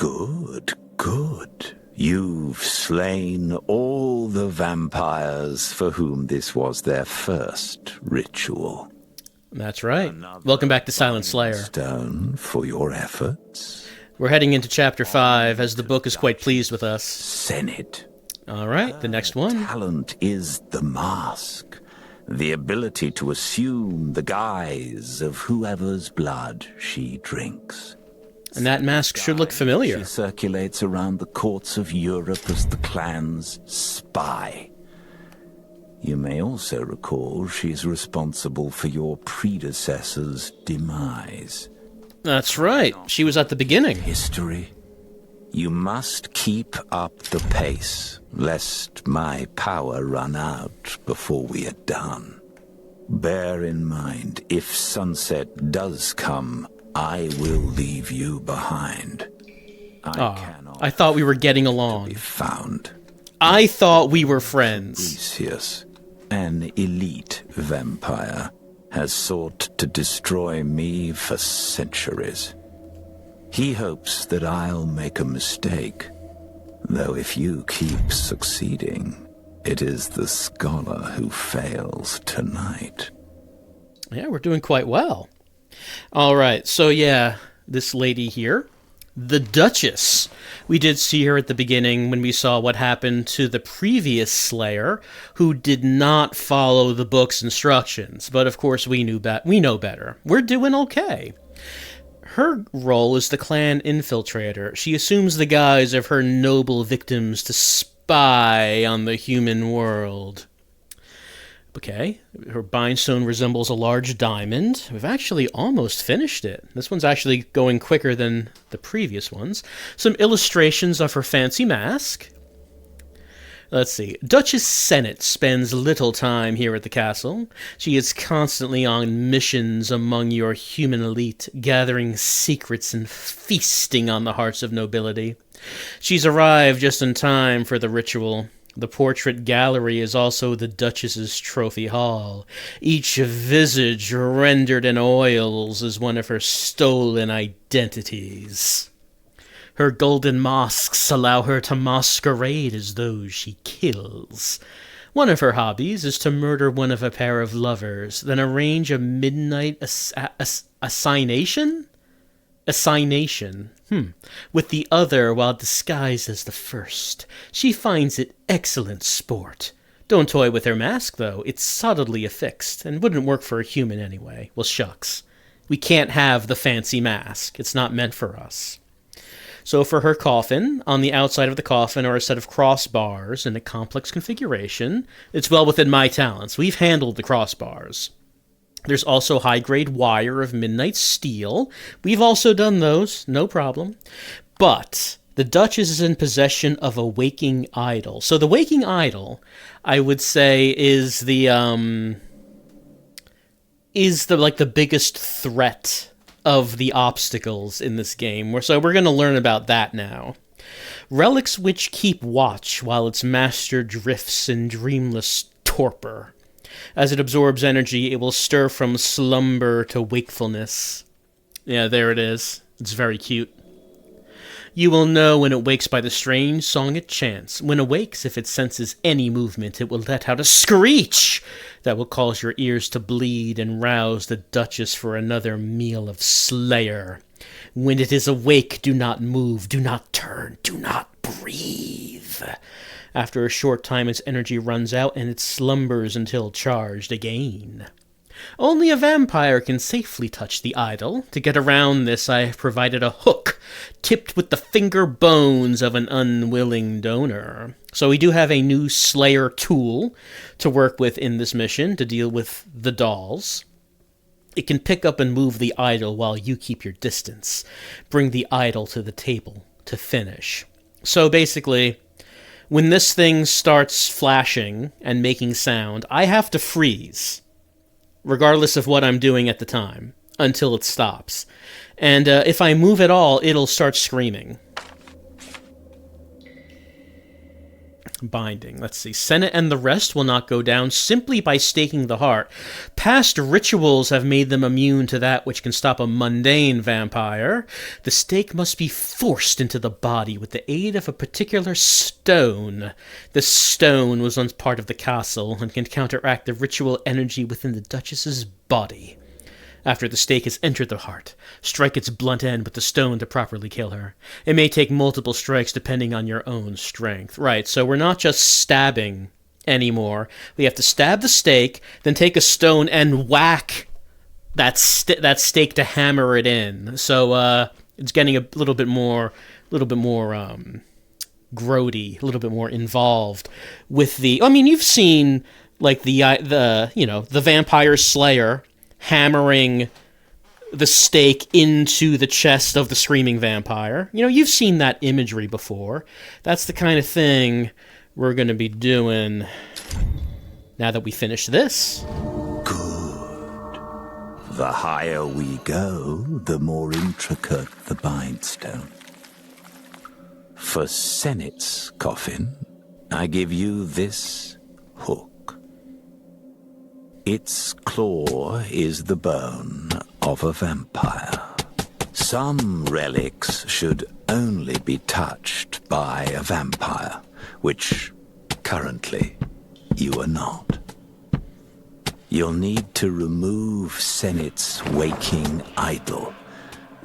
Good, good. You've slain all the vampires for whom this was their first ritual. That's right. Welcome back to Silent Slayer. Stone for your efforts. We're heading into Chapter 5, as the book is quite pleased with us. Cennet. All right, the next one. Talent is the mask. The ability to assume the guise of whoever's blood she drinks. And that mask should look familiar. She circulates around the courts of Europe as the clan's spy. You may also recall she's responsible for your predecessor's demise. That's right. She was at the beginning. History. You must keep up the pace, lest my power run out before we are done. Bear in mind, if sunset does come, I will leave you behind. I thought we were getting along. Be found. I thought we were friends. Fabricius, an elite vampire, has sought to destroy me for centuries. He hopes that I'll make a mistake, though if you keep succeeding, it is the scholar who fails tonight. Yeah, we're doing quite well. All right, so yeah, this lady here, the Duchess. We did see her at the beginning when we saw what happened to the previous Slayer, who did not follow the book's instructions. But of course, we know better. We're doing okay. Her role is the clan infiltrator. She assumes the guise of her noble victims to spy on the human world. Okay, her bindstone resembles a large diamond. We've actually almost finished it. This one's actually going quicker than the previous ones. Some illustrations of her fancy mask. Let's see. Duchess Cennet spends little time here at the castle. She is constantly on missions among your human elite, gathering secrets and feasting on the hearts of nobility. She's arrived just in time for the ritual. The portrait gallery is also the Duchess's trophy hall. Each visage rendered in oils is one of her stolen identities. Her golden masks allow her to masquerade as those she kills. One of her hobbies is to murder one of a pair of lovers, then arrange a midnight assignation with the other while disguised as the first. She finds it excellent sport. Don't toy with her mask, though. It's solidly affixed, and wouldn't work for a human anyway. Well, shucks. We can't have the fancy mask. It's not meant for us. So for her coffin, on the outside of the coffin are a set of crossbars in a complex configuration. It's well within my talents. We've handled the crossbars. There's also high-grade wire of midnight steel. We've also done those, no problem. But the Duchess is in possession of a waking idol. So the waking idol, I would say, is the biggest threat of the obstacles in this game. So we're going to learn about that now. Relics which keep watch while its master drifts in dreamless torpor. As it absorbs energy, it will stir from slumber to wakefulness. Yeah, there it is. It's very cute. You will know when it wakes by the strange song it chants. When it wakes, if it senses any movement, it will let out a screech that will cause your ears to bleed and rouse the Duchess for another meal of Slayer. When it is awake, do not move, do not turn, do not breathe. After a short time, its energy runs out and it slumbers until charged again. Only a vampire can safely touch the idol. To get around this, I have provided a hook tipped with the finger bones of an unwilling donor. So we do have a new Slayer tool to work with in this mission to deal with the dolls. It can pick up and move the idol while you keep your distance. Bring the idol to the table to finish. So basically, when this thing starts flashing and making sound, I have to freeze, regardless of what I'm doing at the time, until it stops. And if I move at all, it'll start screaming. Binding. Let's see. Cennet and the rest will not go down simply by staking the heart. Past rituals have made them immune to that which can stop a mundane vampire. The stake must be forced into the body with the aid of a particular stone. The stone was once part of the castle and can counteract the ritual energy within the Duchess's body. After the stake has entered the heart, strike its blunt end with the stone to properly kill her. It may take multiple strikes depending on your own strength. Right, so we're not just stabbing anymore. We have to stab the stake, then take a stone and whack that stake to hammer it in. So it's getting a little bit more grody, a little bit more involved with the. I mean, you've seen like the vampire slayer hammering the stake into the chest of the screaming vampire. You've seen that imagery before. That's the kind of thing we're going to be doing now that we finish this. Good. The higher we go, the more intricate the bindstone. For Cennet's coffin, I give you this hook. Its claw is the bone of a vampire. Some relics should only be touched by a vampire, which currently you are not. You'll need to remove Cennet's waking idol,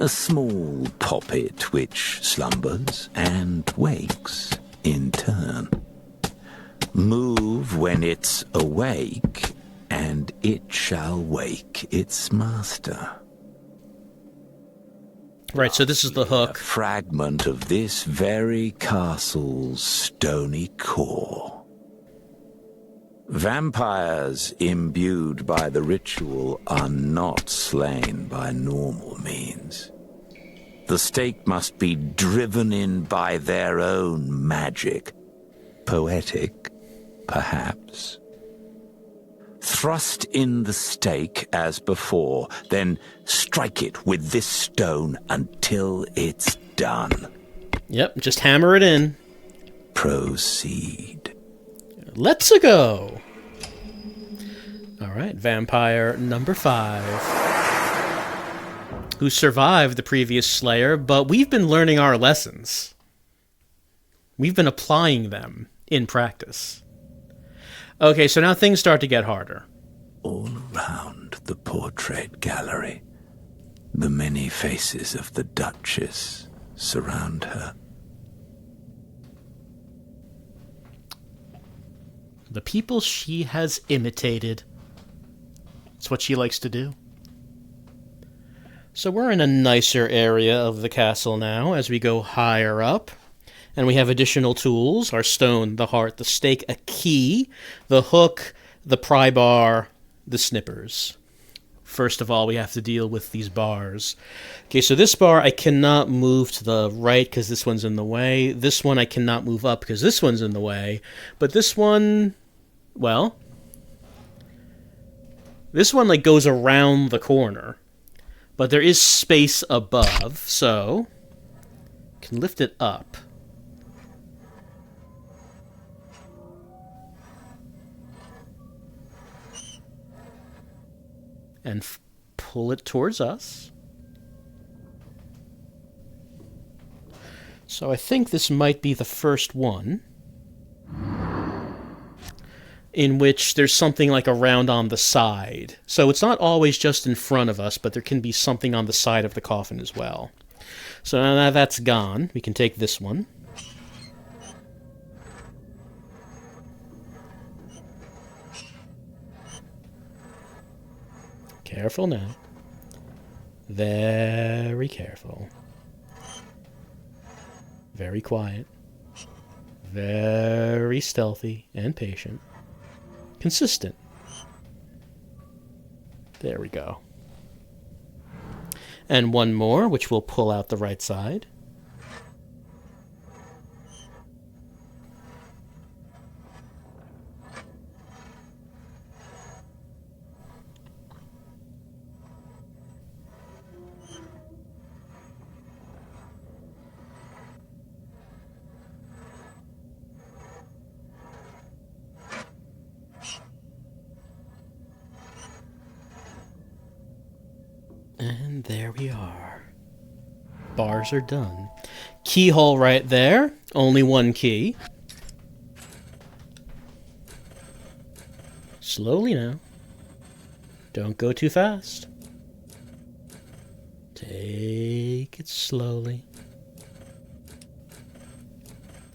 a small poppet which slumbers and wakes in turn. Move when it's awake, and it shall wake its master. Right, so this is the hook. A fragment of this very castle's stony core. Vampires imbued by the ritual are not slain by normal means. The stake must be driven in by their own magic. Poetic, perhaps. Thrust in the stake as before, then strike it with this stone until it's done. Yep, just hammer it in. Proceed. Let's go. All right, vampire number 5, who survived the previous slayer, but we've been learning our lessons. We've been applying them in practice. Okay, so now things start to get harder. All around the portrait gallery, the many faces of the Duchess surround her. The people she has imitated. It's what she likes to do. So we're in a nicer area of the castle now as we go higher up. And we have additional tools: our stone, the heart, the stake, a key, the hook, the pry bar, the snippers. First of all, we have to deal with these bars. Okay, so this bar I cannot move to the right because this one's in the way. This one I cannot move up because this one's in the way. But this one, well, this one like goes around the corner. But there is space above, so I can lift it up. And pull it towards us. So I think this might be the first one in which there's something like around on the side. So it's not always just in front of us, but there can be something on the side of the coffin as well. So now that's gone, we can take this one. Careful now. Very careful. Very quiet. Very stealthy and patient. Consistent. There we go. And one more, which will pull out the right side. And there we are. Bars are done. Keyhole right there. Only one key. Slowly now. Don't go too fast. Take it slowly.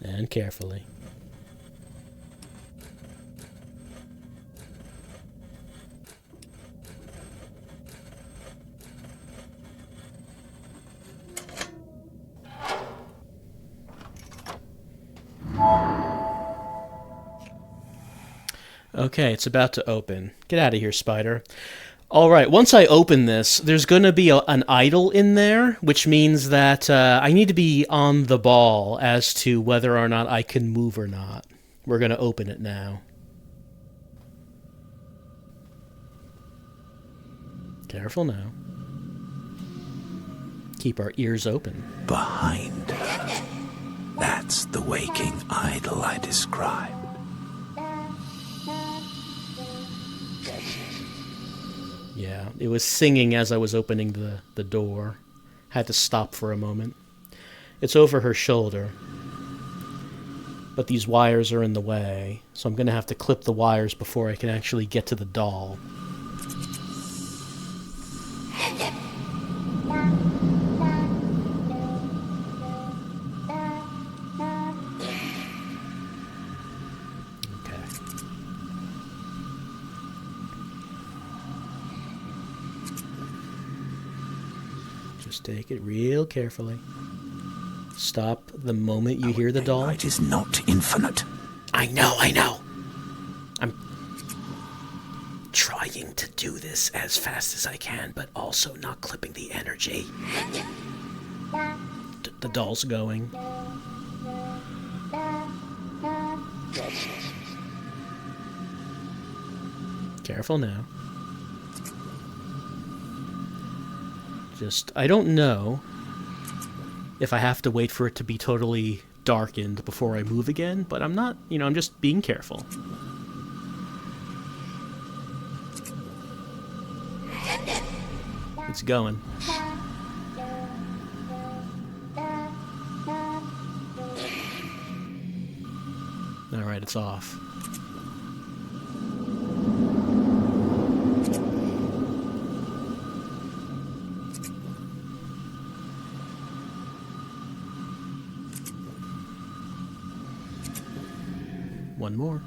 And carefully. Okay, it's about to open. Get out of here, spider. Alright, once I open this, there's going to be an idol in there, which means that I need to be on the ball as to whether or not I can move or not. We're going to open it now. Careful now. Keep our ears open. Behind her. That's the waking idol I described. Yeah, it was singing as I was opening the door. Had to stop for a moment. It's over her shoulder. But these wires are in the way, so I'm going to have to clip the wires before I can actually get to the doll. Take it real carefully. Stop the moment you hear the doll. Daylight is not infinite. I know. I'm trying to do this as fast as I can, but also not clipping the energy. The doll's going. Careful now. I don't know if I have to wait for it to be totally darkened before I move again, but I'm not, I'm just being careful. It's going. Alright, it's off. One more.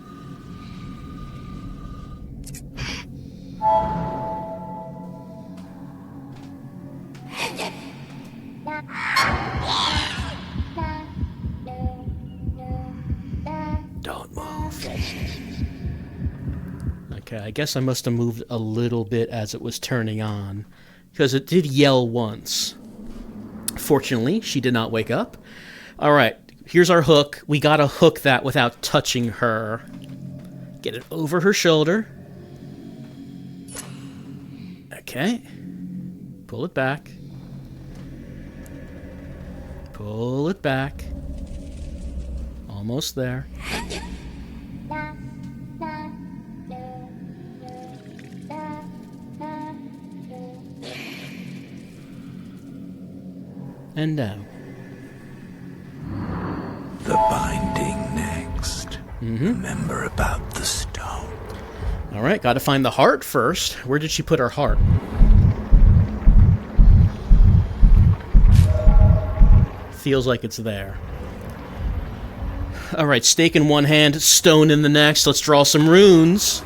Don't move. Okay, I guess I must have moved a little bit as it was turning on, because it did yell once. Fortunately, she did not wake up. All right. Here's our hook. We gotta hook that without touching her. Get it over her shoulder. Okay. Pull it back. Pull it back. Almost there. And down. The binding next. Remember about the stone. Alright, gotta find the heart first. Where did she put her heart? Feels like it's there. Alright, stake in one hand, stone in the next. Let's draw some runes.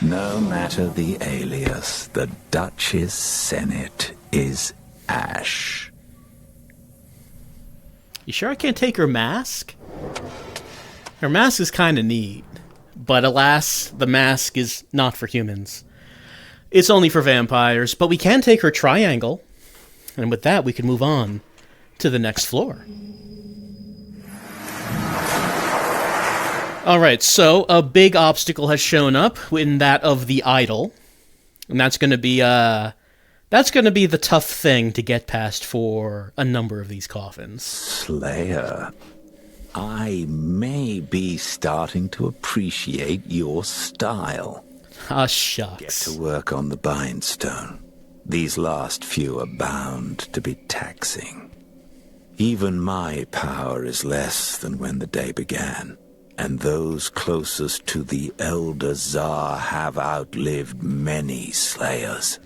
No matter the alias, the Duchess Cennet is ash. You sure I can't take her mask? Her mask is kind of neat, but alas, the mask is not for humans. It's only for vampires, but we can take her triangle, and with that we can move on to the next floor. Alright, so a big obstacle has shown up in that of the idol, and that's going to be the tough thing to get past for a number of these coffins. Slayer, I may be starting to appreciate your style. Ah, shucks. Get to work on the bindstone. These last few are bound to be taxing. Even my power is less than when the day began, and those closest to the Elder Zar have outlived many slayers.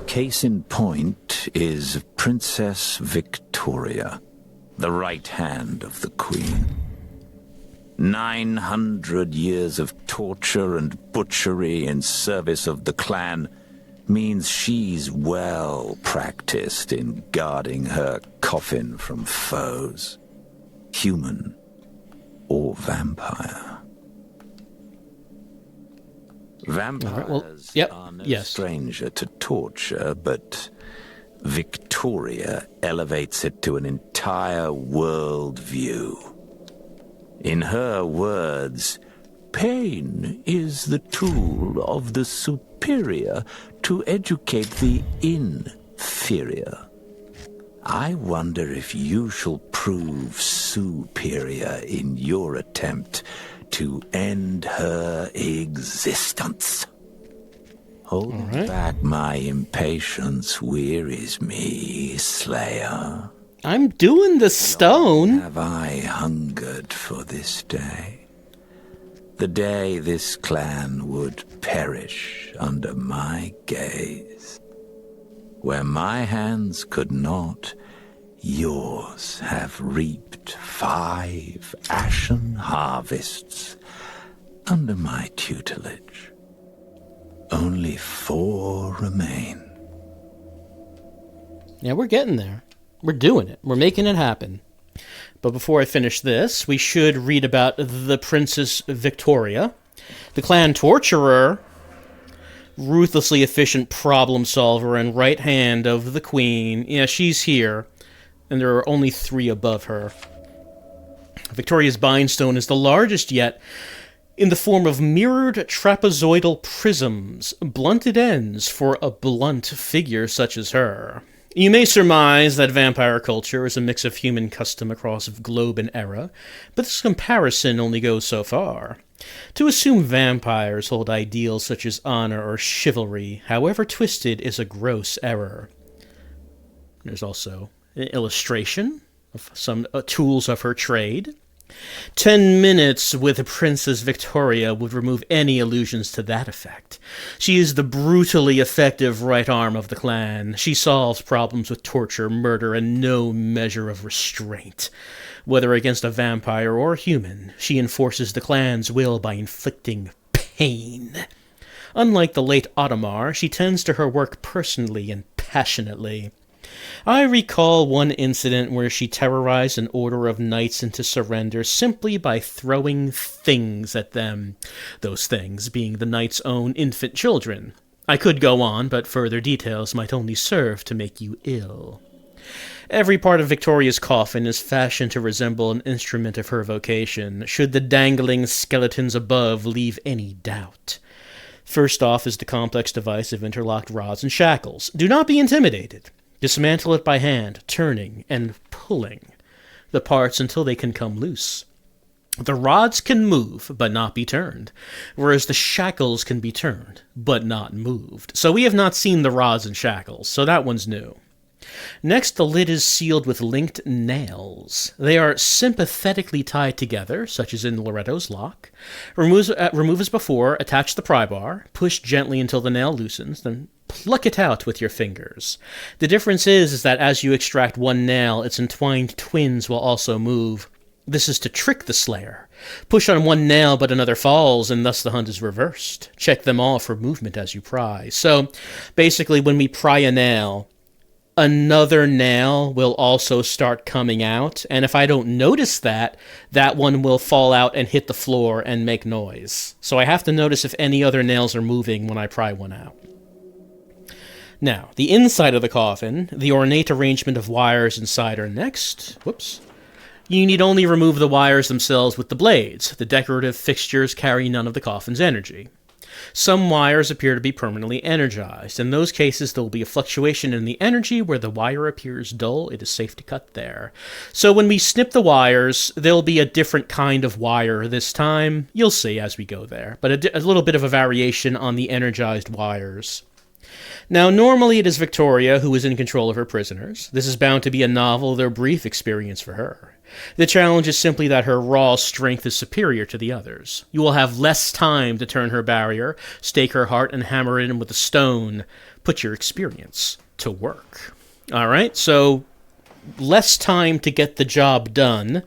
Case in point is Princess Viktoriya, the right hand of the Queen. 900 years of torture and butchery in service of the clan means she's well practiced in guarding her coffin from foes, human or vampire. Vampires are no stranger to torture, but Viktoriya elevates it to an entire world view. In her words, pain is the tool of the superior to educate the inferior. I wonder if you shall prove superior in your attempt to end her existence. Holding back my impatience wearies me, Slayer. I'm doing the stone. Long have I hungered for this day. The day this clan would perish under my gaze. Where my hands could not, yours have reaped 5 ashen harvests under my tutelage. Only 4 remain. Yeah, we're getting there. We're doing it. We're making it happen. But before I finish this, we should read about the Princess Viktoriya, the clan torturer, ruthlessly efficient problem solver, and right hand of the Queen. Yeah, she's here, and there are only 3 above her. Viktoriya's bindstone is the largest yet, in the form of mirrored trapezoidal prisms, blunted ends for a blunt figure such as her. You may surmise that vampire culture is a mix of human custom across globe and era, but this comparison only goes so far. To assume vampires hold ideals such as honor or chivalry, however twisted, is a gross error. There's also an illustration of some tools of her trade. 10 minutes with Princess Viktoriya would remove any allusions to that effect. She is the brutally effective right arm of the clan. She solves problems with torture, murder, and no measure of restraint. Whether against a vampire or human, she enforces the clan's will by inflicting pain. Unlike the late Ottomar, she tends to her work personally and passionately. I recall one incident where she terrorized an order of knights into surrender simply by throwing things at them, those things being the knights' own infant children. I could go on, but further details might only serve to make you ill. Every part of Viktoriya's coffin is fashioned to resemble an instrument of her vocation, should the dangling skeletons above leave any doubt. First off is the complex device of interlocked rods and shackles. Do not be intimidated. Dismantle it by hand, turning and pulling the parts until they can come loose. The rods can move, but not be turned, whereas the shackles can be turned, but not moved. So we have not seen the rods and shackles, so that one's new. Next, the lid is sealed with linked nails. They are sympathetically tied together, such as in Loretto's lock. Remove as before, attach the pry bar, push gently until the nail loosens, then pluck it out with your fingers. The difference is that as you extract one nail, its entwined twins will also move. This is to trick the slayer. Push on one nail, but another falls, and thus the hunt is reversed. Check them all for movement as you pry. So, basically, when we pry a nail, another nail will also start coming out. And if I don't notice that, that one will fall out and hit the floor and make noise. So I have to notice if any other nails are moving when I pry one out. Now, the inside of the coffin, the ornate arrangement of wires inside are next. Whoops. You need only remove the wires themselves with the blades. The decorative fixtures carry none of the coffin's energy. Some wires appear to be permanently energized. In those cases, there will be a fluctuation in the energy. Where the wire appears dull, it is safe to cut there. So when we snip the wires, there'll be a different kind of wire this time. You'll see as we go there. But a little bit of a variation on the energized wires. Now, normally it is Viktoriya who is in control of her prisoners. This is bound to be a novel, though brief, experience for her. The challenge is simply that her raw strength is superior to the others. You will have less time to turn her barrier, stake her heart, and hammer it in with a stone. Put your experience to work. All right, so less time to get the job done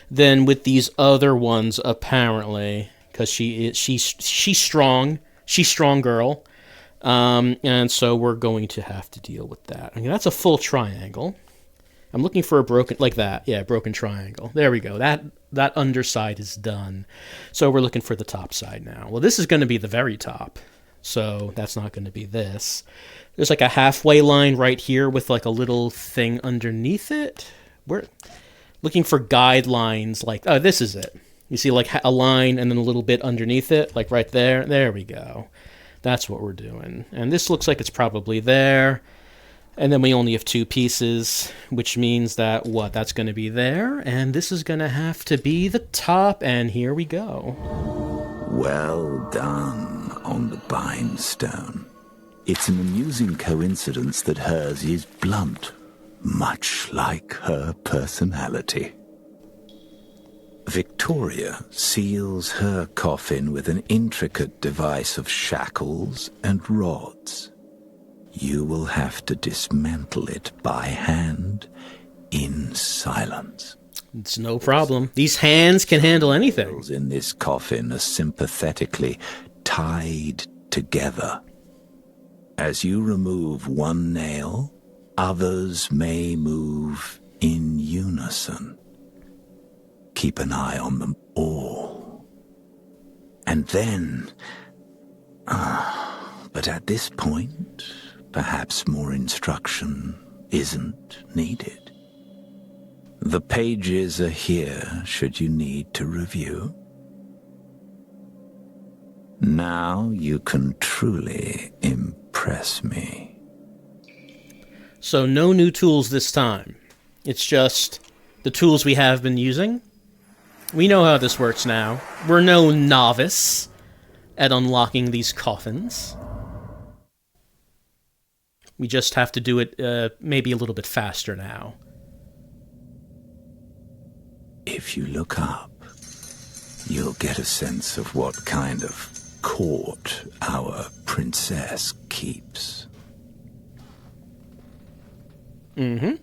than with these other ones, apparently, because she's strong. She's strong girl. And so we're going to have to deal with that. I mean, that's a full triangle. I'm looking for a broken, like that. Yeah, broken triangle. There we go. That underside is done. So we're looking for the top side now. Well, this is going to be the very top. So that's not going to be this. There's like a halfway line right here with like a little thing underneath it. We're looking for guidelines like, oh, this is it. You see like a line and then a little bit underneath it, like right there. There we go. That's what we're doing. And this looks like it's probably there. And then we only have two pieces, which means that, that's going to be there. And this is going to have to be the top. And here we go. Well done on the bindstone. It's an amusing coincidence that hers is blunt, much like her personality. Viktoriya seals her coffin with an intricate device of shackles and rods. You will have to dismantle it by hand in silence. It's no problem. These hands can handle anything. Nails in this coffin are sympathetically tied together. As you remove one nail, others may move in unison. Keep an eye on them all. And then... but at this point, perhaps more instruction isn't needed. The pages are here should you need to review. Now you can truly impress me. So no new tools this time. It's just the tools we have been using. We know how this works now. We're no novice at unlocking these coffins. We just have to do it maybe a little bit faster now. If you look up, you'll get a sense of what kind of court our princess keeps. Mm-hmm.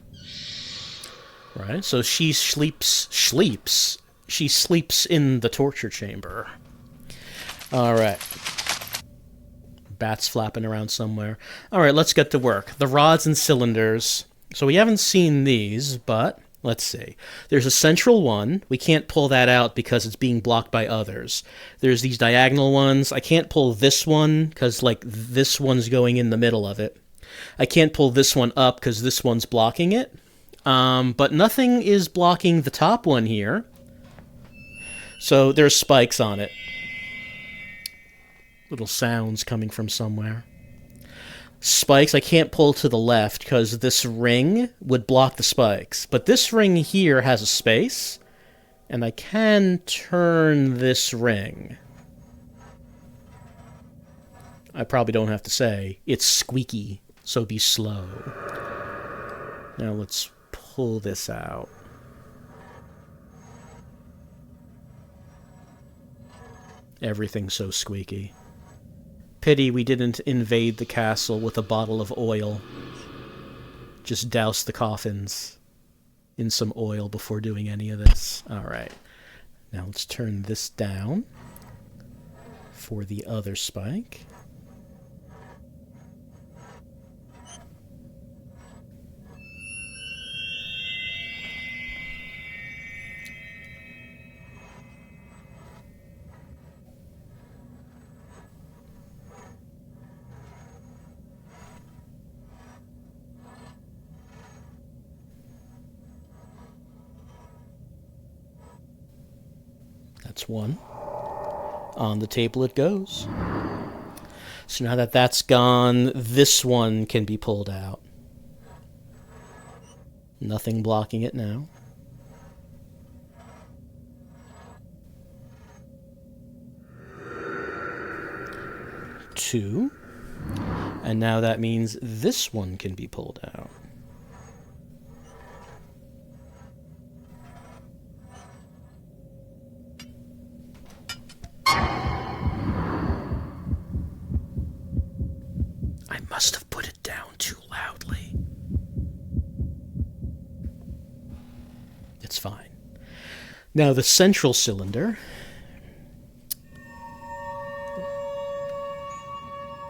Right, so she sleeps. She sleeps in the torture chamber. All right. Bats flapping around somewhere. All right, let's get to work. The rods and cylinders. So we haven't seen these, but let's see. There's a central one. We can't pull that out because it's being blocked by others. There's these diagonal ones. I can't pull this one because, like, this one's going in the middle of it. I can't pull this one up because this one's blocking it. But nothing is blocking the top one here. So there's spikes on it. Little sounds coming from somewhere. Spikes I can't pull to the left because this ring would block the spikes. But this ring here has a space. And I can turn this ring. I probably don't have to say. It's squeaky, so be slow. Now let's pull this out. Everything's so squeaky. Pity we didn't invade the castle with a bottle of oil. Just douse the coffins in some oil before doing any of this. Alright. Now let's turn this down for the other spike. That's one. On the table it goes. So now that that's gone, this one can be pulled out. Nothing blocking it now. Two. And now that means this one can be pulled out. I must have put it down too loudly. It's fine. Now the central cylinder.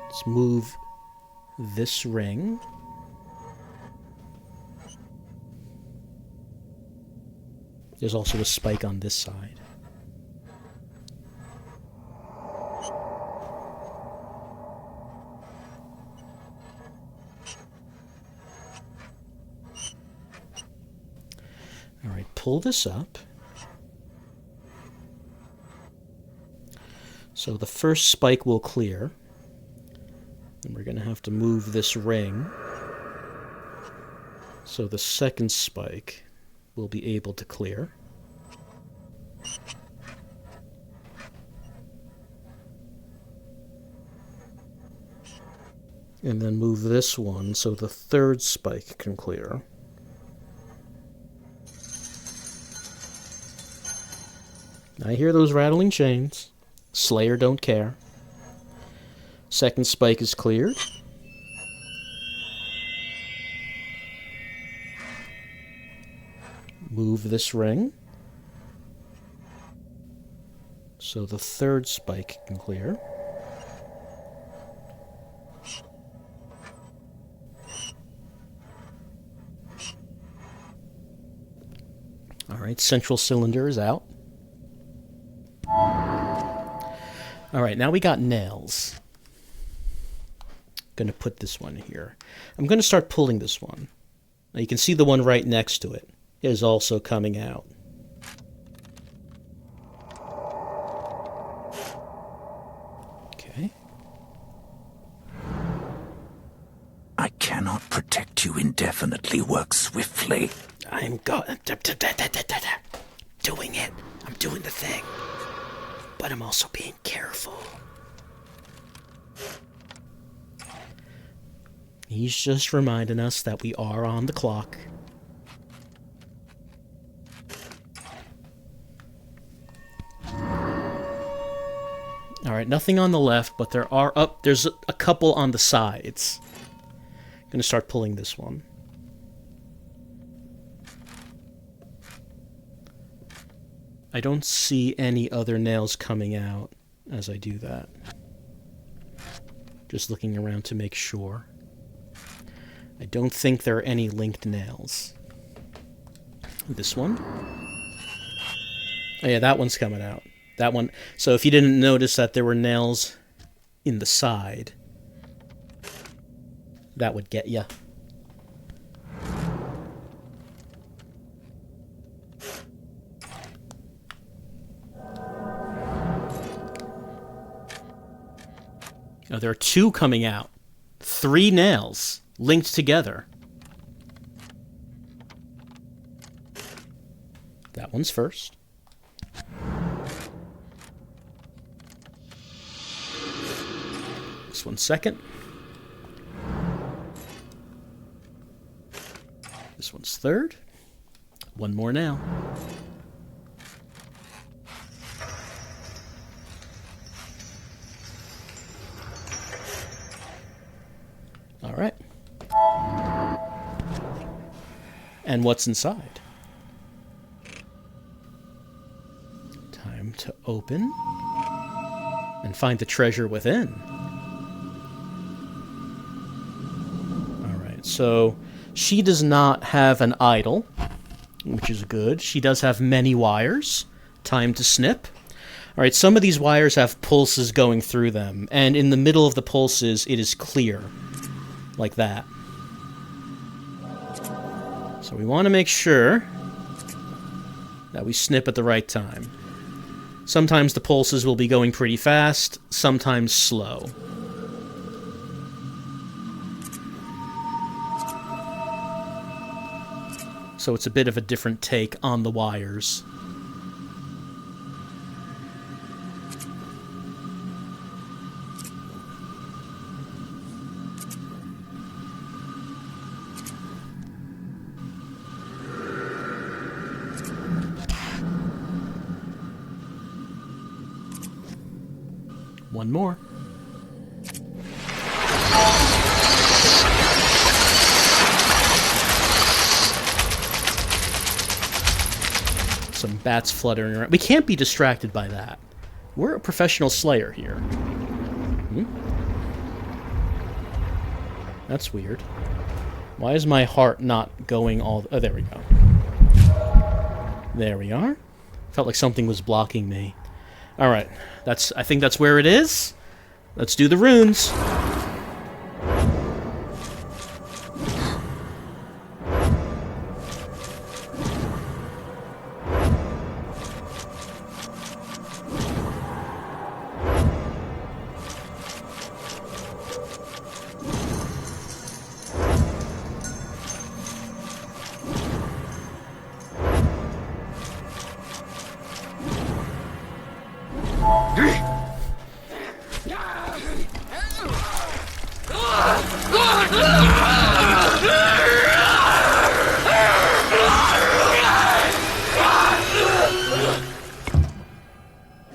Let's move this ring. There's also a spike on this side. All right, pull this up. So the first spike will clear. And we're going to have to move this ring. So the second spike will be able to clear. And then move this one so the third spike can clear. I hear those rattling chains. Slayer don't care. Second spike is cleared. Move this ring so the third spike can clear. All right, central cylinder is out. All right, now we got nails. Going to put this one here. I'm going to start pulling this one. Now you can see the one right next to it is also coming out. Okay. I cannot protect you indefinitely. Work swiftly. I'm doing it. I'm doing the thing. But I'm also being careful. He's just reminding us that we are on the clock. Alright, nothing on the left, but there's a couple on the sides. I'm gonna start pulling this one. I don't see any other nails coming out as I do that. Just looking around to make sure. I don't think there are any linked nails. This one? Oh yeah, that one's coming out. That one. So if you didn't notice that there were nails in the side, that would get you. Oh, there are two coming out. 3 nails linked together. That one's first. This one's second. This one's third. One more nail. All right. And what's inside? Time to open and find the treasure within. All right, so she does not have an idol, which is good. She does have many wires. Time to snip. All right, some of these wires have pulses going through them, and in the middle of the pulses, it is clear, like that. So we want to make sure that we snip at the right time. Sometimes the pulses will be going pretty fast, sometimes slow. So it's a bit of a different take on the wires. One more. Some bats fluttering around. We can't be distracted by that. We're a professional slayer here. That's weird. Why is my heart not going all... Oh, there we go. There we are. Felt like something was blocking me. Alright. I think that's where it is. Let's do the runes.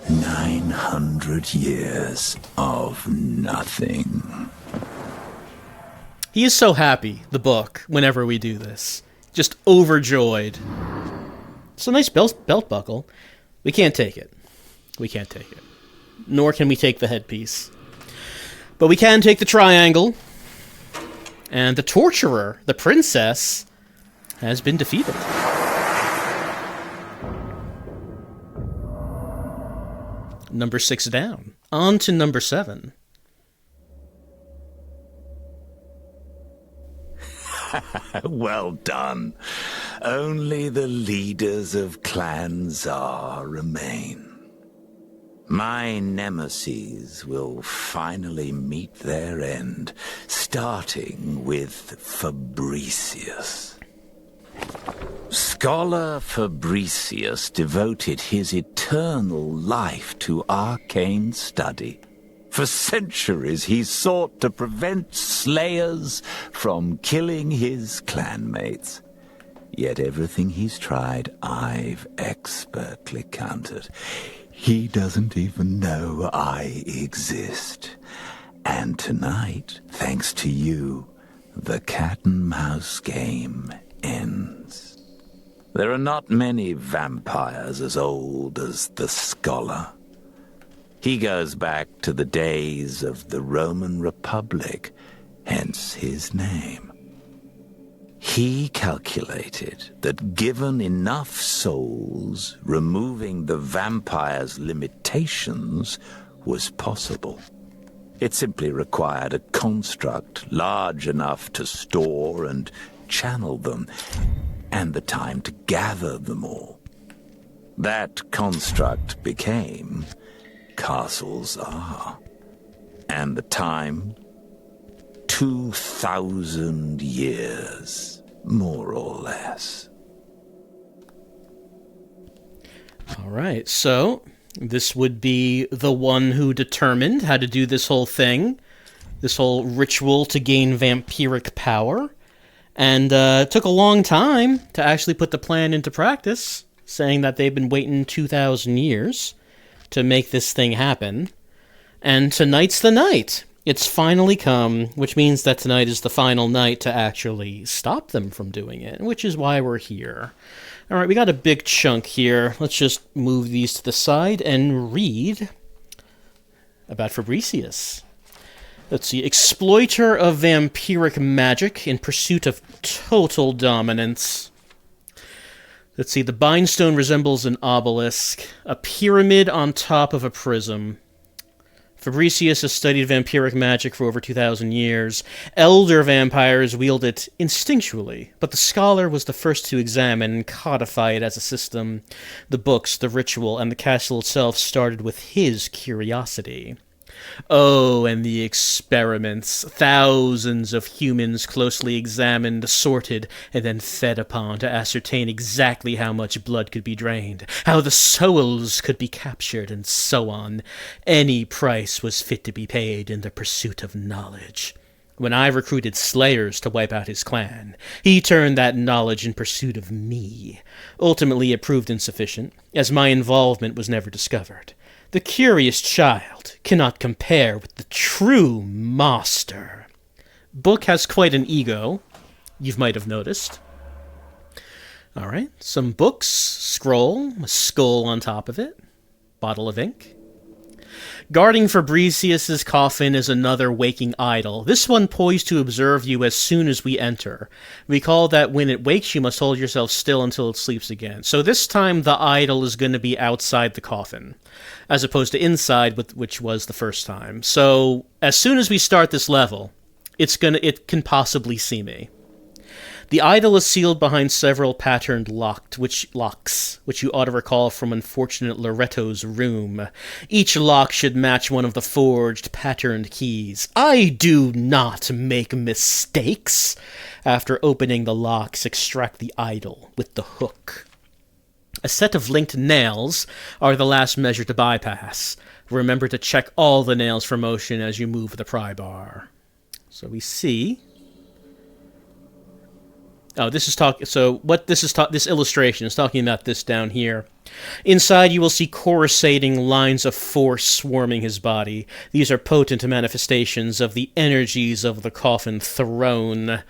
900 years of nothing. He is so happy, the book, whenever we do this. Just overjoyed. It's a nice belt buckle. We can't take it. We can't take it. Nor can we take the headpiece. But we can take the triangle. And the torturer, the princess, has been defeated. Number 6 down. On to number 7. Well done. Only the leaders of Clan Zar remain. My nemeses will finally meet their end, starting with Fabricius. Scholar Fabricius devoted his eternal life to arcane study. For centuries he sought to prevent slayers from killing his clanmates. Yet everything he's tried, I've expertly countered. He doesn't even know I exist. And tonight, thanks to you, the cat and mouse game ends. There are not many vampires as old as the scholar. He goes back to the days of the Roman Republic, hence his name. He calculated that given enough souls, removing the vampire's limitations was possible. It simply required a construct large enough to store and channel them, and the time to gather them all. That construct became Castle Zar. And the time? 2,000 years, more or less. All right, so this would be the one who determined how to do this whole thing, this whole ritual to gain vampiric power, and it took a long time to actually put the plan into practice, saying that they've been waiting 2,000 years to make this thing happen. And tonight's the night. It's finally come, which means that tonight is the final night to actually stop them from doing it, which is why we're here. All right, we got a big chunk here. Let's just move these to the side and read about Fabricius. Let's see. Exploiter of vampiric magic in pursuit of total dominance. Let's see. The bindstone resembles an obelisk, a pyramid on top of a prism. Fabricius has studied vampiric magic for over 2,000 years. Elder vampires wield it instinctually, but the scholar was the first to examine and codify it as a system. The books, the ritual, and the castle itself started with his curiosity. Oh, and the experiments. Thousands of humans closely examined, sorted, and then fed upon to ascertain exactly how much blood could be drained, how the souls could be captured, and so on. Any price was fit to be paid in the pursuit of knowledge. When I recruited slayers to wipe out his clan, he turned that knowledge in pursuit of me. Ultimately, it proved insufficient, as my involvement was never discovered. The curious child cannot compare with the true master. Book has quite an ego, you might have noticed. All right, some books, scroll, a skull on top of it, bottle of ink. Guarding Fabricius's coffin is another waking idol, this one poised to observe you as soon as we enter. Recall that when it wakes, you must hold yourself still until it sleeps again. So this time the idol is going to be outside the coffin, as opposed to inside, which was the first time. So as soon as we start this level, it can possibly see me. The idol is sealed behind several patterned locks, which you ought to recall from unfortunate Loretto's room. Each lock should match one of the forged, patterned keys. I do not make mistakes. After opening the locks, extract the idol with the hook. A set of linked nails are the last measure to bypass. Remember to check all the nails for motion as you move the pry bar. So we see... Oh, this illustration is talking about this down here. Inside, you will see coruscating lines of force swarming his body. These are potent manifestations of the energies of the coffin throne,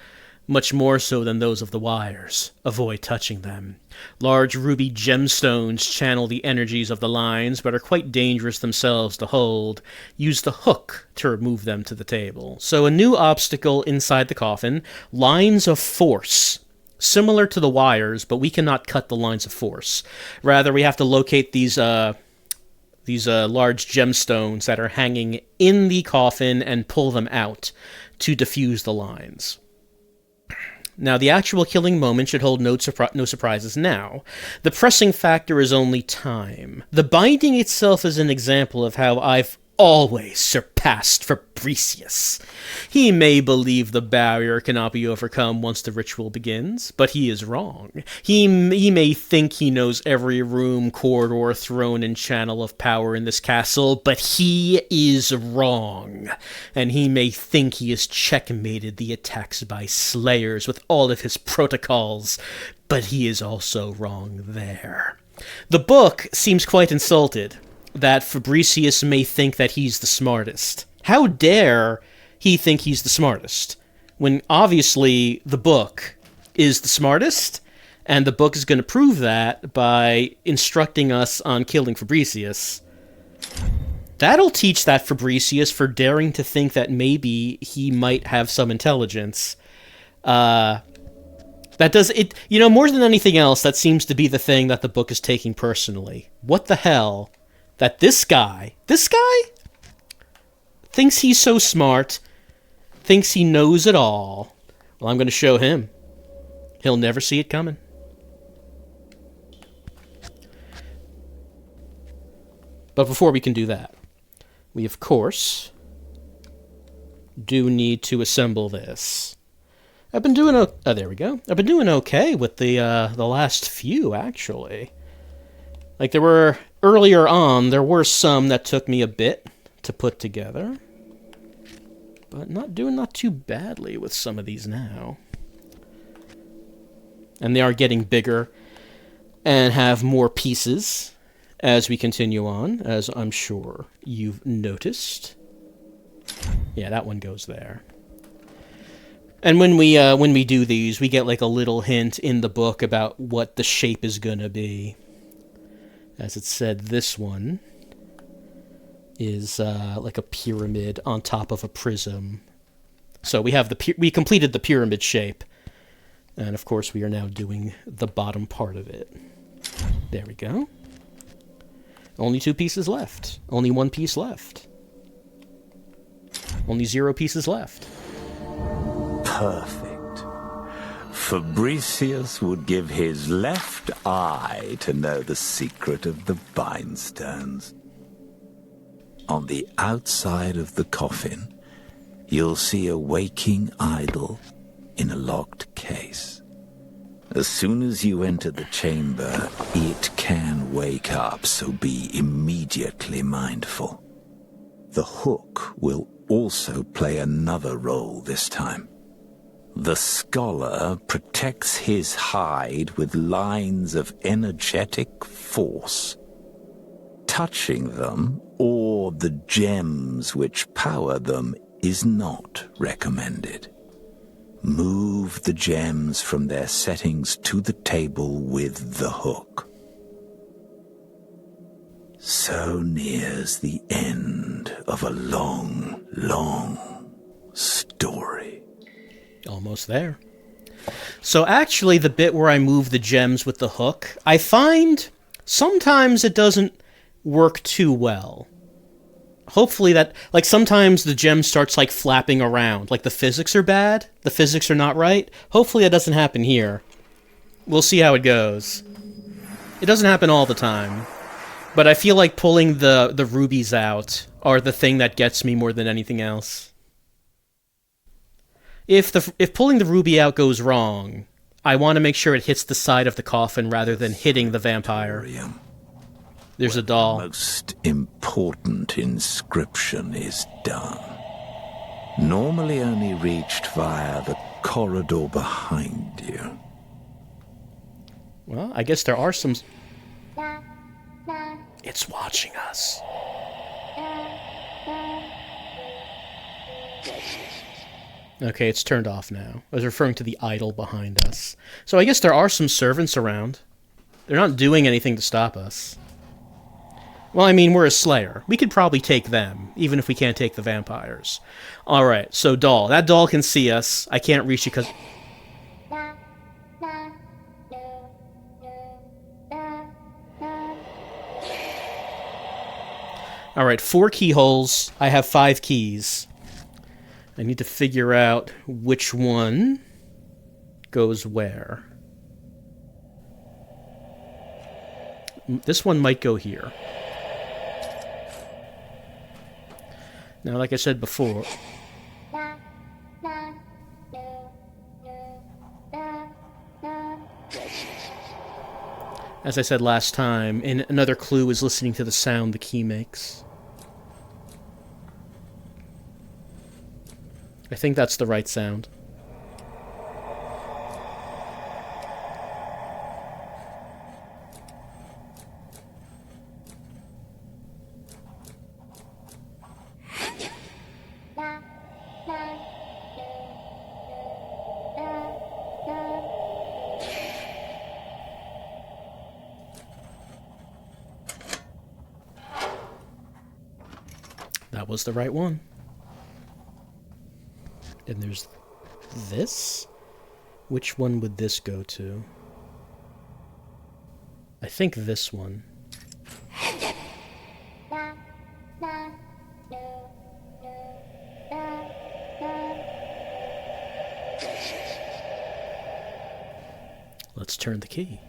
much more so than those of the wires. Avoid touching them. Large ruby gemstones channel the energies of the lines, but are quite dangerous themselves to hold. Use the hook to remove them to the table. So a new obstacle inside the coffin, lines of force. Similar to the wires, but we cannot cut the lines of force. Rather, we have to locate these large gemstones that are hanging in the coffin and pull them out to diffuse the lines. Now, the actual killing moment should hold no surprises now. The pressing factor is only time. The binding itself is an example of how I've always surpassed Fabricius. He may believe the barrier cannot be overcome once the ritual begins, but he is wrong. He may think he knows every room, corridor, throne, and channel of power in this castle, but he is wrong. And he may think he has checkmated the attacks by slayers with all of his protocols, but he is also wrong there. The book seems quite insulted that Fabricius may think that he's the smartest. How dare he think he's the smartest, when obviously the book is the smartest, and the book is going to prove that by instructing us on killing Fabricius. That'll teach that Fabricius for daring to think that maybe he might have some intelligence. That does it, more than anything else, that seems to be the thing that the book is taking personally. What the hell? That this guy thinks he's so smart, thinks he knows it all. Well, I'm going to show him. He'll never see it coming. But before we can do that, we, of course, do need to assemble this. I've been doing there we go. I've been doing okay with the last few, actually. Like, earlier on, there were some that took me a bit to put together. But not too badly with some of these now. And they are getting bigger and have more pieces as we continue on, as I'm sure you've noticed. Yeah, that one goes there. And when we do these, we get like a little hint in the book about what the shape is going to be. As it said, this one is like a pyramid on top of a prism. So we have we completed the pyramid shape, and of course we are now doing the bottom part of it. There we go. Only 2 pieces left. Only 1 piece left. Only 0 pieces left. Perfect. Fabricius would give his left eye to know the secret of the bindstones. On the outside of the coffin, you'll see a waking idol in a locked case. As soon as you enter the chamber, it can wake up, so be immediately mindful. The hook will also play another role this time. The scholar protects his hide with lines of energetic force. Touching them, or the gems which power them, is not recommended. Move the gems from their settings to the table with the hook. So nears the end of a long, long story. Almost there. So actually, the bit where I move the gems with the hook, I find sometimes it doesn't work too well. Hopefully that, like, sometimes the gem starts, like, flapping around. Like, the physics are bad, the physics are not right. Hopefully that doesn't happen here. We'll see how it goes. It doesn't happen all the time. But I feel like pulling the rubies out are the thing that gets me more than anything else. If pulling the ruby out goes wrong, I want to make sure it hits the side of the coffin rather than hitting the vampire. There's a doll. The most important inscription is done. Normally only reached via the corridor behind you. Well, I guess there are some... It's watching us. Okay, it's turned off now. I was referring to the idol behind us. So I guess there are some servants around. They're not doing anything to stop us. Well, I mean, we're a slayer. We could probably take them, even if we can't take the vampires. Alright, so doll. That doll can see us. I can't reach it because... Alright, 4 keyholes. I have 5 keys. I need to figure out which one goes where. This one might go here. Now, like I said before... As I said last time, another clue is listening to the sound the key makes. I think that's the right sound. That was the right one. And there's this? Which one would this go to? I think this one. Let's turn the key.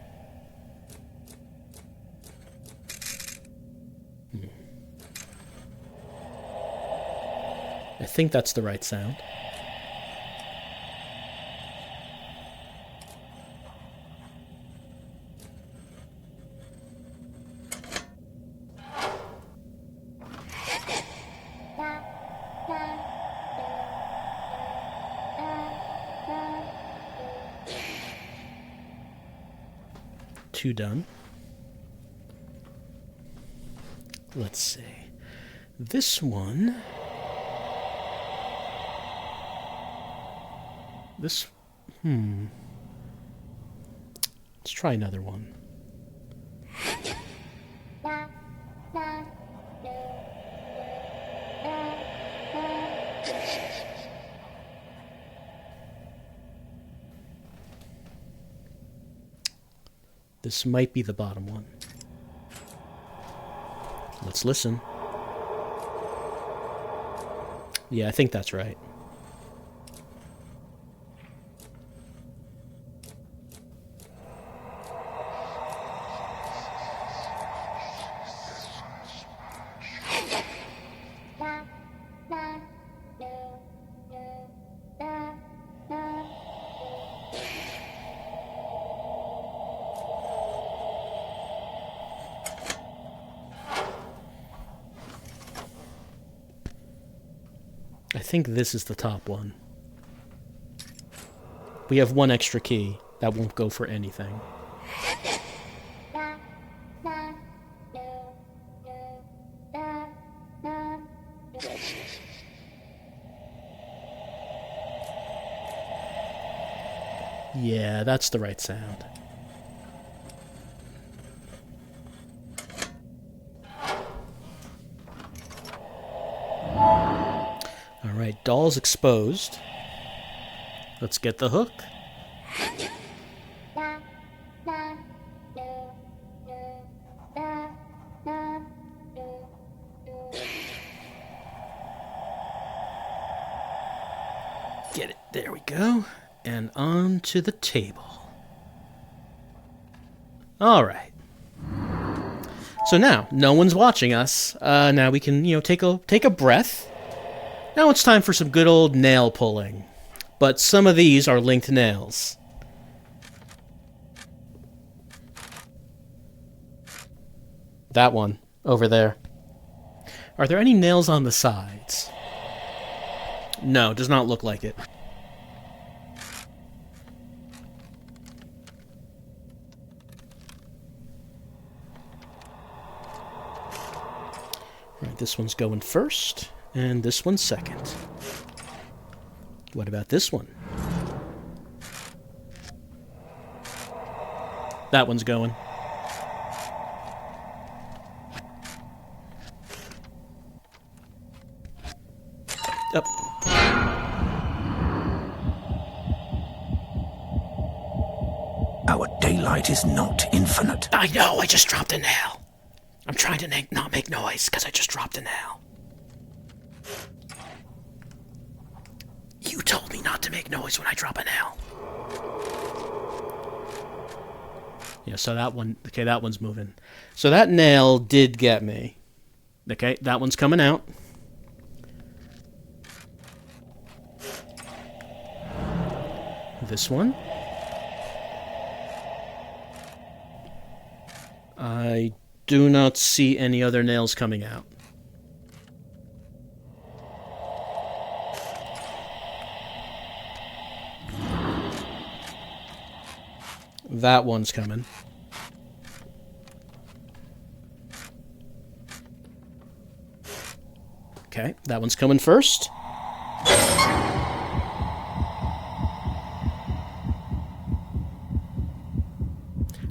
I think that's the right sound. Two done. Let's see. This one... Let's try another one. This might be the bottom one. Let's listen. Yeah, I think that's right. I think this is the top one. We have one extra key. That won't go for anything. Yeah, that's the right sound. Alright, doll's exposed. Let's get the hook. Get it. There we go. And onto the table. Alright. So now, no one's watching us. Now we can, take a breath. Now it's time for some good old nail pulling. But some of these are linked nails. That one, over there. Are there any nails on the sides? No, does not look like it. Right, this one's going first, and this one's second. What about this one? That one's going. Up. Our daylight is not infinite. I know, I just dropped a nail. I'm trying to not make noise, because I just dropped a nail. You told me not to make noise when I drop a nail. Yeah, so that one... Okay, that one's moving. So that nail did get me. Okay, that one's coming out. This one. I do not see any other nails coming out. That one's coming. Okay, that one's coming first.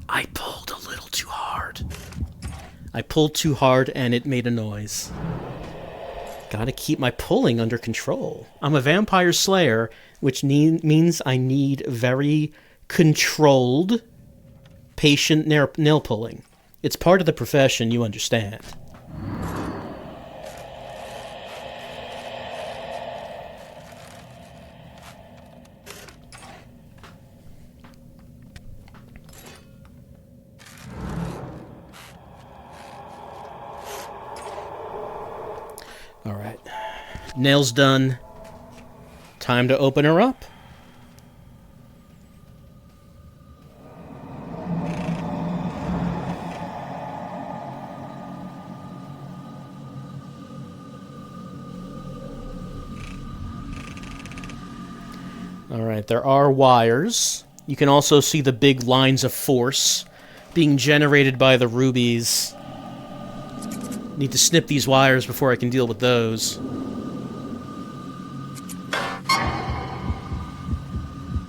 I pulled a little too hard. I pulled too hard and it made a noise. Gotta keep my pulling under control. I'm a vampire slayer, which means I need very controlled, patient nail pulling. It's part of the profession, you understand. Alright. Nails done. Time to open her up. Alright, there are wires. You can also see the big lines of force being generated by the rubies. Need to snip these wires before I can deal with those.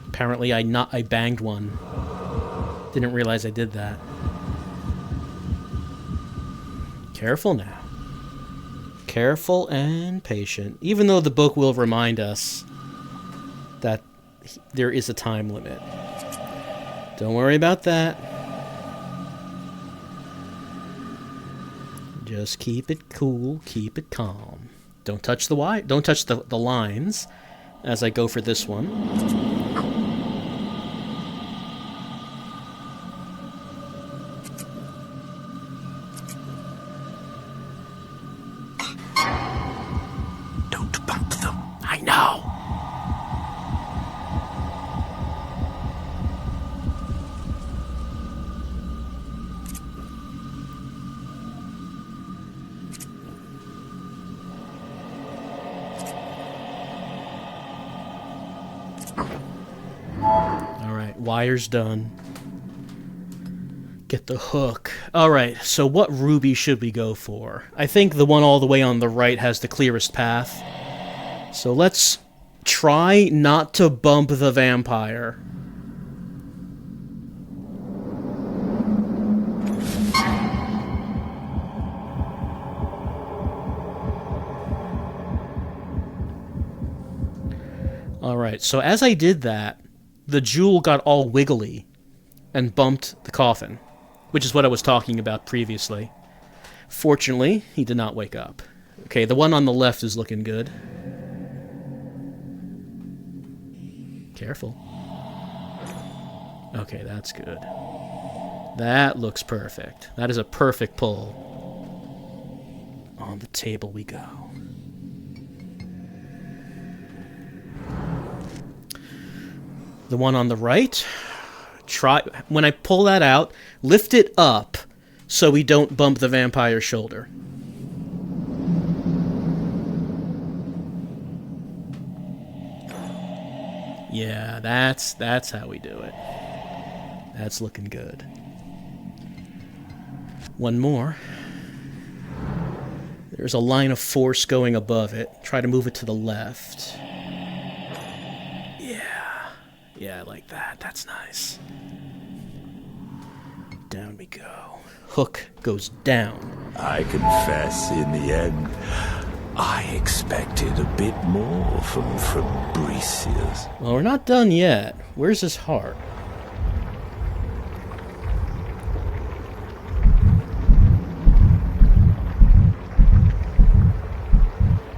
Apparently I banged one. Didn't realize I did that. Careful now. Careful and patient. Even though the book will remind us that there is a time limit. Don't worry about that. Just keep it cool, keep it calm. Don't touch the don't touch the lines as I go for this one. Don't bump them. I know. Alright, wire's done. Get the hook. Alright, so what ruby should we go for? I think the one all the way on the right has the clearest path. So let's try not to bump the vampire. Alright, so as I did that, the jewel got all wiggly and bumped the coffin, which is what I was talking about previously. Fortunately, he did not wake up. Okay, the one on the left is looking good. Careful. Okay, that's good. That looks perfect. That is a perfect pull. On the table we go. The one on the right, try when I pull that out, lift it up so we don't bump the vampire's shoulder. Yeah, that's how we do it. That's looking good. One more. There's a line of force going above it. Try to move it to the left. Yeah, I like that. That's nice. Down we go. Hook goes down. I confess, in the end, I expected a bit more from Fabricius. Well, we're not done yet. Where's his heart?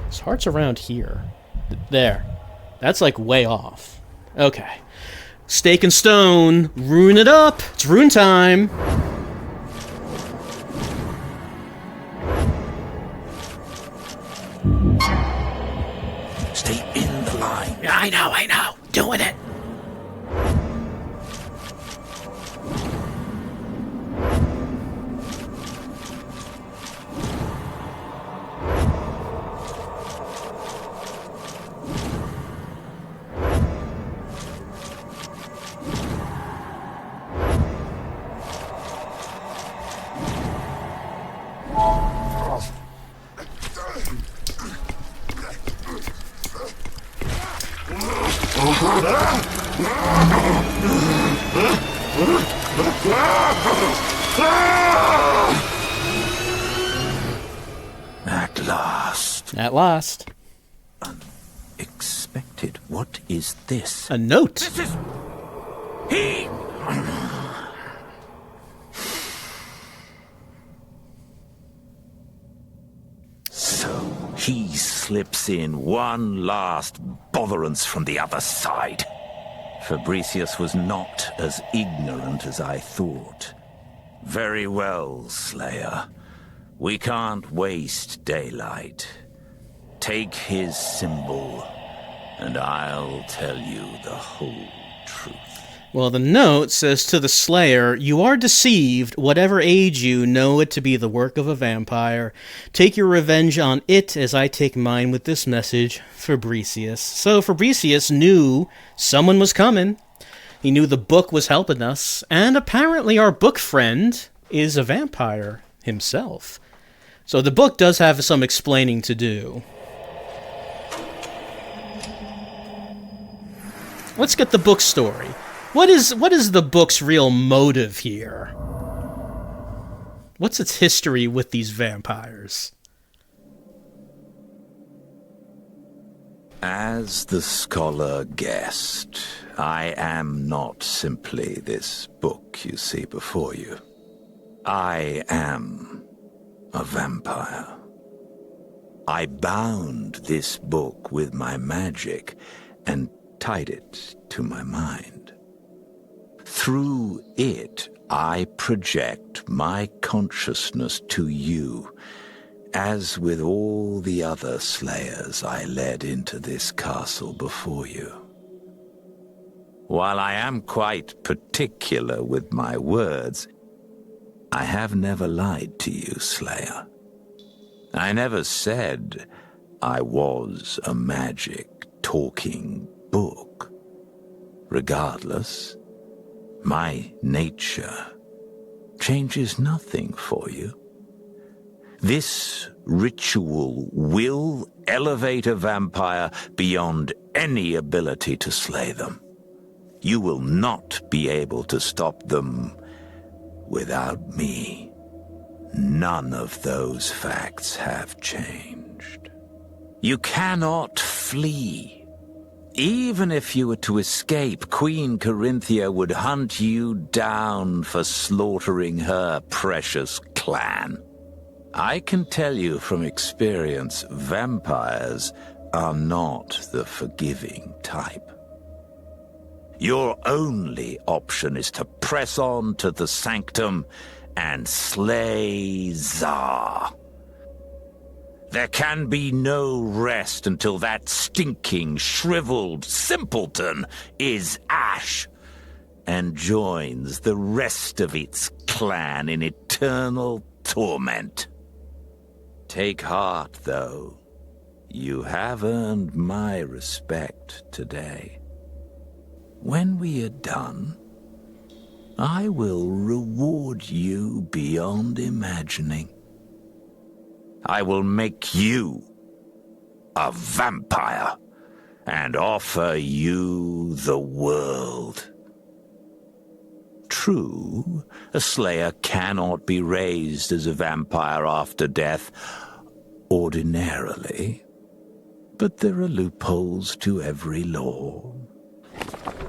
His heart's around here. There. That's like way off. Okay. Stake and stone. Rune it up. It's rune time. Stay in the line. I know. Doing it. At last. Unexpected. What is this? A note. This is... He... So, he slips in one last botherance from the other side. Fabricius was not as ignorant as I thought. Very well, Slayer. We can't waste daylight. Take his symbol, and I'll tell you the whole truth. Well, the note says to the Slayer, "You are deceived. Whatever aids you, know it to be the work of a vampire. Take your revenge on it as I take mine with this message, Fabricius." So Fabricius knew someone was coming. He knew the book was helping us, and apparently our book friend is a vampire himself. So the book does have some explaining to do. Let's get the book story. What is the book's real motive here? What's its history with these vampires? As the scholar guessed, I am not simply this book you see before you. I am a vampire. I bound this book with my magic and tied it to my mind. Through it, I project my consciousness to you, as with all the other slayers I led into this castle before you. While I am quite particular with my words, I have never lied to you, Slayer. I never said I was a magic talking book. Regardless, my nature changes nothing for you. This ritual will elevate a vampire beyond any ability to slay them. You will not be able to stop them without me. None of those facts have changed. You cannot flee. Even if you were to escape, Queen Corinthia would hunt you down for slaughtering her precious clan. I can tell you from experience, vampires are not the forgiving type. Your only option is to press on to the sanctum and slay Zar. There can be no rest until that stinking, shriveled simpleton is ash and joins the rest of its clan in eternal torment. Take heart, though. You have earned my respect today. When we are done, I will reward you beyond imagining. I will make you a vampire and offer you the world. True, a slayer cannot be raised as a vampire after death, ordinarily, but there are loopholes to every law.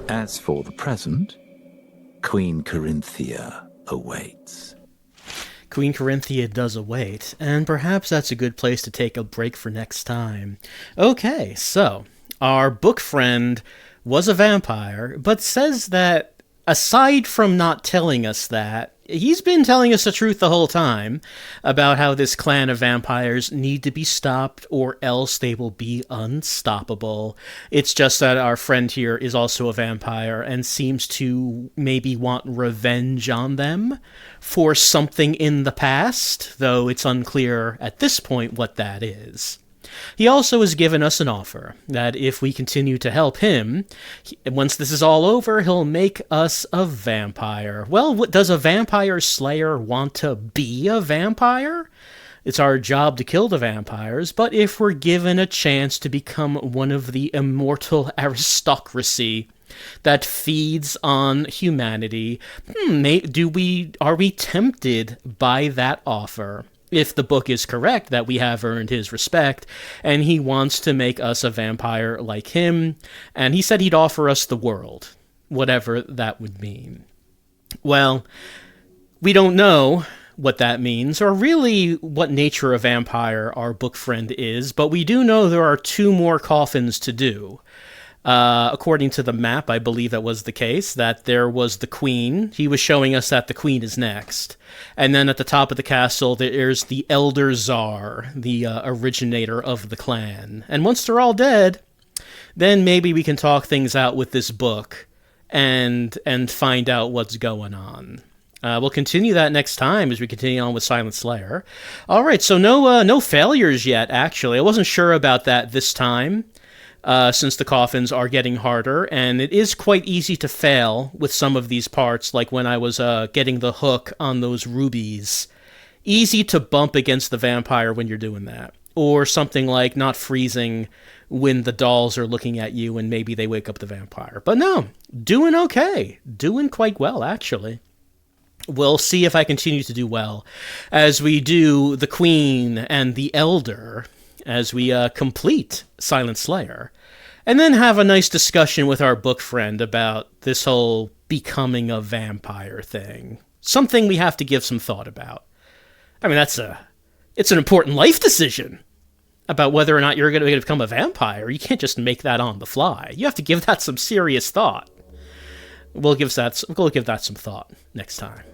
As for the present, Queen Corinthia awaits. Queen Corinthia does await, and perhaps that's a good place to take a break for next time. Okay, so our book friend was a vampire, but says that aside from not telling us that, he's been telling us the truth the whole time about how this clan of vampires need to be stopped or else they will be unstoppable. It's just that our friend here is also a vampire and seems to maybe want revenge on them for something in the past, though it's unclear at this point what that is. He also has given us an offer that if we continue to help him, once this is all over, he'll make us a vampire. Well, does a vampire slayer want to be a vampire? It's our job to kill the vampires, but if we're given a chance to become one of the immortal aristocracy that feeds on humanity, are we tempted by that offer? If the book is correct that we have earned his respect, and he wants to make us a vampire like him, and he said he'd offer us the world, whatever that would mean. Well, we don't know what that means, or really what nature of vampire our book friend is, but we do know there are 2 more coffins to do. According to the map, I believe that was the case, that there was the queen. He was showing us that the queen is next. And then at the top of the castle, there's the Elder Zar, the originator of the clan. And once they're all dead, then maybe we can talk things out with this book and find out what's going on. We'll continue that next time as we continue on with Silent Slayer. All right, so no failures yet, actually. I wasn't sure about that this time. Since the coffins are getting harder, and it is quite easy to fail with some of these parts, like when I was getting the hook on those rubies. Easy to bump against the vampire when you're doing that. Or something like not freezing when the dolls are looking at you and maybe they wake up the vampire. But no, doing okay. Doing quite well, actually. We'll see if I continue to do well as we do the Queen and the Elder, as we complete Silent Slayer, and then have a nice discussion with our book friend about this whole becoming a vampire thing. Something we have to give some thought about. I mean, it's an important life decision. about whether or not you're going to become a vampire. You can't just make that on the fly. You have to give that some serious thought. We'll give that some thought next time.